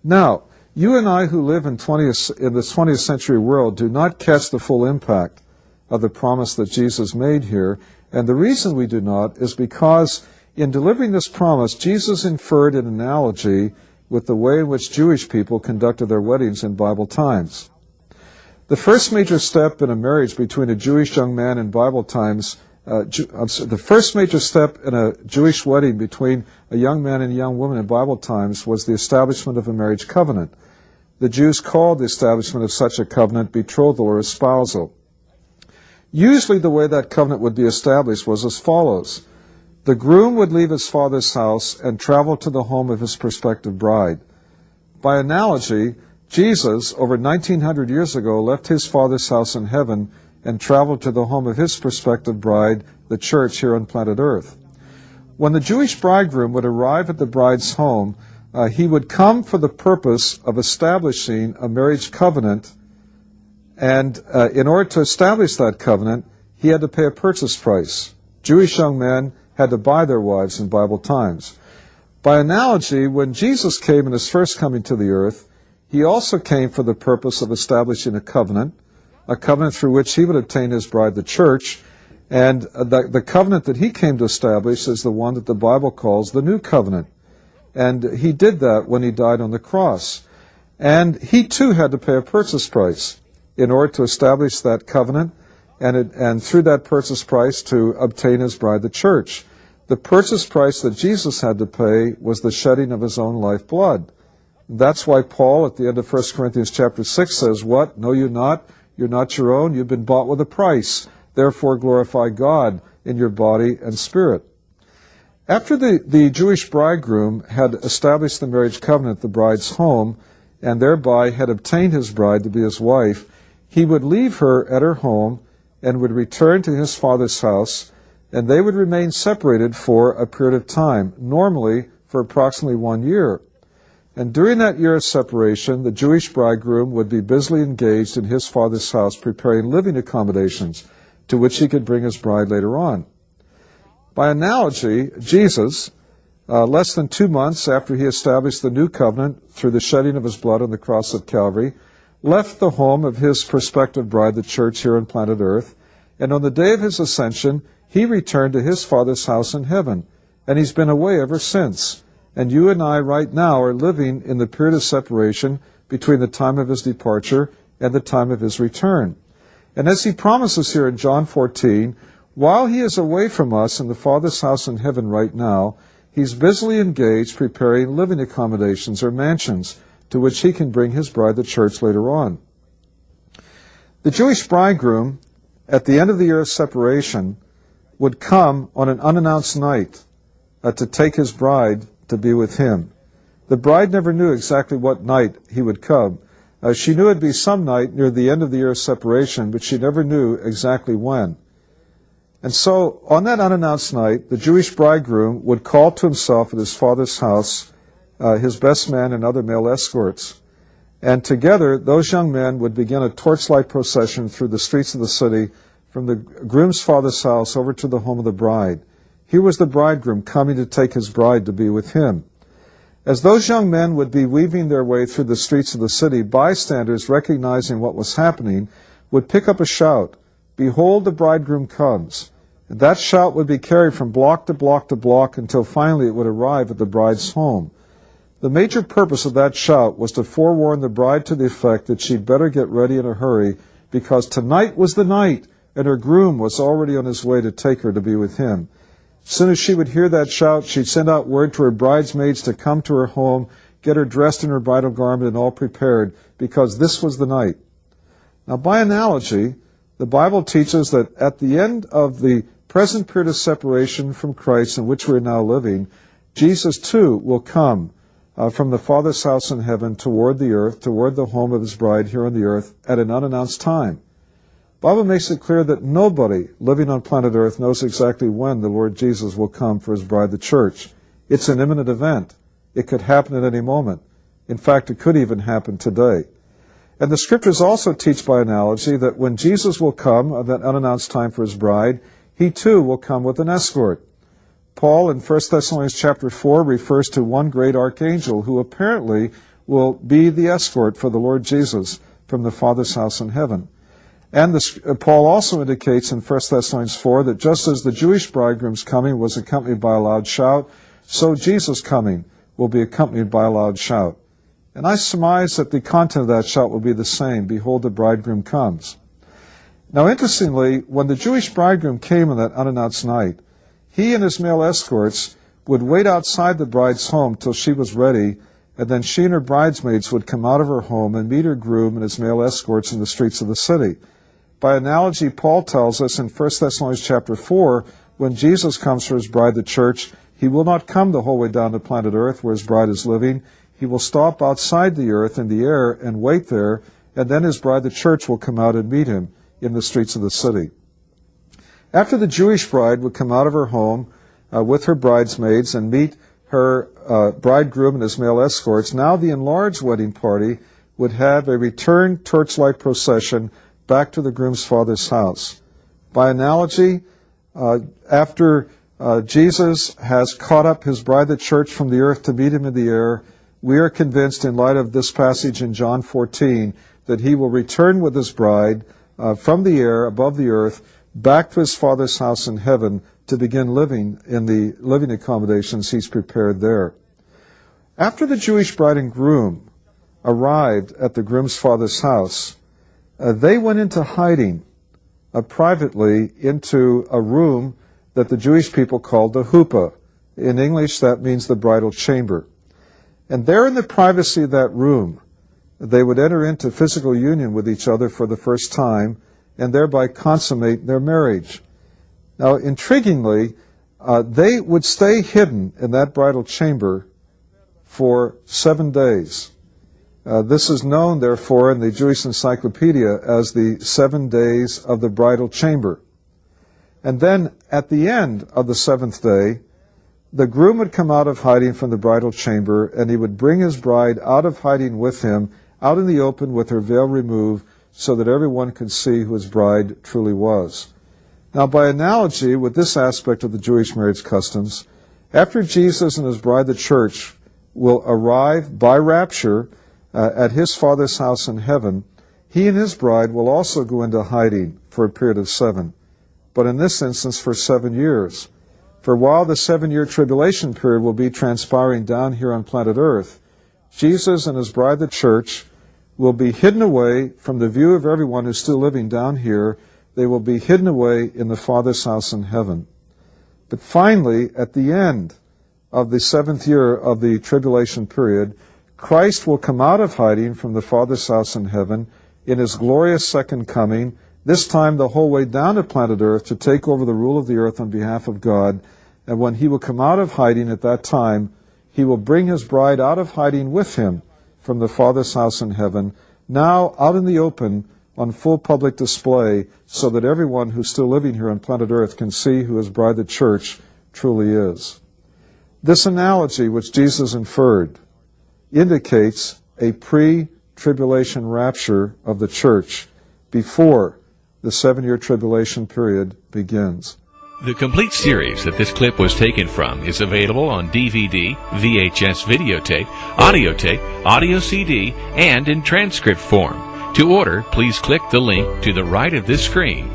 Now, you and I who live in the 20th century world do not catch the full impact of the promise that Jesus made here. And the reason we do not is because in delivering this promise, Jesus inferred an analogy with the way in which Jewish people conducted their weddings in Bible times. The first major step in a marriage between a Jewish young man in Bible times, the first major step in a Jewish wedding between a young man and a young woman in Bible times was the establishment of a marriage covenant. The Jews called the establishment of such a covenant betrothal or espousal. Usually the way that covenant would be established was as follows. The groom would leave his father's house and travel to the home of his prospective bride. By analogy, Jesus, over 1900 years ago, left his father's house in heaven and traveled to the home of his prospective bride, the church here on planet Earth. When the Jewish bridegroom would arrive at the bride's home, he would come for the purpose of establishing a marriage covenant, and in order to establish that covenant, he had to pay a purchase price. Jewish young men had to buy their wives in Bible times. By analogy, when Jesus came in his first coming to the earth, he also came for the purpose of establishing a covenant through which he would obtain his bride, the church, and the covenant that he came to establish is the one that the Bible calls the New Covenant. And he did that when he died on the cross. And he too had to pay a purchase price in order to establish that covenant, and through that purchase price to obtain his bride, the church. The purchase price that Jesus had to pay was the shedding of his own lifeblood. That's why Paul at the end of 1 Corinthians chapter 6 says, "What? Know you not? You're not your own. You've been bought with a price. Therefore glorify God in your body and spirit." After the Jewish bridegroom had established the marriage covenant at the bride's home, and thereby had obtained his bride to be his wife, he would leave her at her home and would return to his father's house, and they would remain separated for a period of time, normally for approximately 1 year. And during that year of separation, the Jewish bridegroom would be busily engaged in his father's house preparing living accommodations to which he could bring his bride later on. By analogy, Jesus, less than 2 months after he established the new covenant through the shedding of his blood on the cross of Calvary, left the home of his prospective bride, the church here on planet Earth, and on the day of his ascension, he returned to his Father's house in heaven, and he's been away ever since. And you and I right now are living in the period of separation between the time of his departure and the time of his return. And as he promises here in John 14, while he is away from us in the Father's house in heaven right now, he's busily engaged preparing living accommodations or mansions to which he can bring his bride, the church, later on. The Jewish bridegroom, at the end of the year of separation, would come on an unannounced night to take his bride to be with him. The bride never knew exactly what night he would come. She knew it'd be some night near the end of the year of separation, but she never knew exactly when. And so, on that unannounced night, the Jewish bridegroom would call to himself at his father's house his best man and other male escorts. And together, those young men would begin a torchlight procession through the streets of the city from the groom's father's house over to the home of the bride. Here was the bridegroom coming to take his bride to be with him. As those young men would be weaving their way through the streets of the city, bystanders, recognizing what was happening, would pick up a shout, "Behold, the bridegroom comes." And that shout would be carried from block to block to block until finally it would arrive at the bride's home. The major purpose of that shout was to forewarn the bride to the effect that she'd better get ready in a hurry, because tonight was the night, and her groom was already on his way to take her to be with him. As soon as she would hear that shout, she'd send out word to her bridesmaids to come to her home, get her dressed in her bridal garment and all prepared, because this was the night. Now, by analogy, the Bible teaches that at the end of the present period of separation from Christ in which we are now living, Jesus too will come from the Father's house in heaven toward the earth, toward the home of his bride here on the earth at an unannounced time. The Bible makes it clear that nobody living on planet Earth knows exactly when the Lord Jesus will come for his bride, the church. It's an imminent event. It could happen at any moment. In fact, it could even happen today. And the Scriptures also teach by analogy that when Jesus will come at that unannounced time for his bride, he too will come with an escort. Paul in 1 Thessalonians chapter 4 refers to one great archangel who apparently will be the escort for the Lord Jesus from the Father's house in heaven. And Paul also indicates in 1 Thessalonians 4 that just as the Jewish bridegroom's coming was accompanied by a loud shout, so Jesus' coming will be accompanied by a loud shout. And I surmise that the content of that shout will be the same, "Behold, the bridegroom comes." Now, interestingly, when the Jewish bridegroom came on that unannounced night, he and his male escorts would wait outside the bride's home till she was ready, and then she and her bridesmaids would come out of her home and meet her groom and his male escorts in the streets of the city. By analogy, Paul tells us in 1 Thessalonians chapter 4, when Jesus comes for his bride, the church, he will not come the whole way down to planet Earth where his bride is living. He will stop outside the earth in the air and wait there, and then his bride, the church, will come out and meet him in the streets of the city. After the Jewish bride would come out of her home with her bridesmaids and meet her bridegroom and his male escorts, now the enlarged wedding party would have a return torchlight procession back to the groom's father's house. By analogy, after Jesus has caught up his bride, the church, from the earth to meet him in the air, we are convinced, in light of this passage in John 14, that he will return with his bride from the air, above the earth, back to his Father's house in heaven to begin living in the living accommodations he's prepared there. After the Jewish bride and groom arrived at the groom's father's house, they went into hiding privately into a room that the Jewish people called the huppah. In English, that means the bridal chamber. And there in the privacy of that room, they would enter into physical union with each other for the first time and thereby consummate their marriage. Now, intriguingly, they would stay hidden in that bridal chamber for 7 days. This is known, therefore, in the Jewish Encyclopedia as the 7 days of the bridal chamber. And then, at the end of the 7th day, the groom would come out of hiding from the bridal chamber, and he would bring his bride out of hiding with him, out in the open with her veil removed, so that everyone could see who his bride truly was. Now, by analogy with this aspect of the Jewish marriage customs, after Jesus and his bride, the church, will arrive by rapture at his Father's house in heaven, he and his bride will also go into hiding for a period of 7. But in this instance, for 7 years. For while the 7-year tribulation period will be transpiring down here on planet Earth, Jesus and his bride, the church, will be hidden away from the view of everyone who's still living down here. They will be hidden away in the Father's house in heaven. But finally, at the end of the 7th year of the tribulation period, Christ will come out of hiding from the Father's house in heaven in his glorious second coming, this time the whole way down to planet Earth to take over the rule of the earth on behalf of God. And when he will come out of hiding at that time, he will bring his bride out of hiding with him from the Father's house in heaven, now out in the open on full public display, so that everyone who's still living here on planet Earth can see who his bride, the church, truly is. This analogy, which Jesus inferred, indicates a pre-tribulation rapture of the church before the 7-year tribulation period begins. The complete series that this clip was taken from is available on DVD, VHS videotape, audio tape, audio CD, and in transcript form. To order, please click the link to the right of this screen.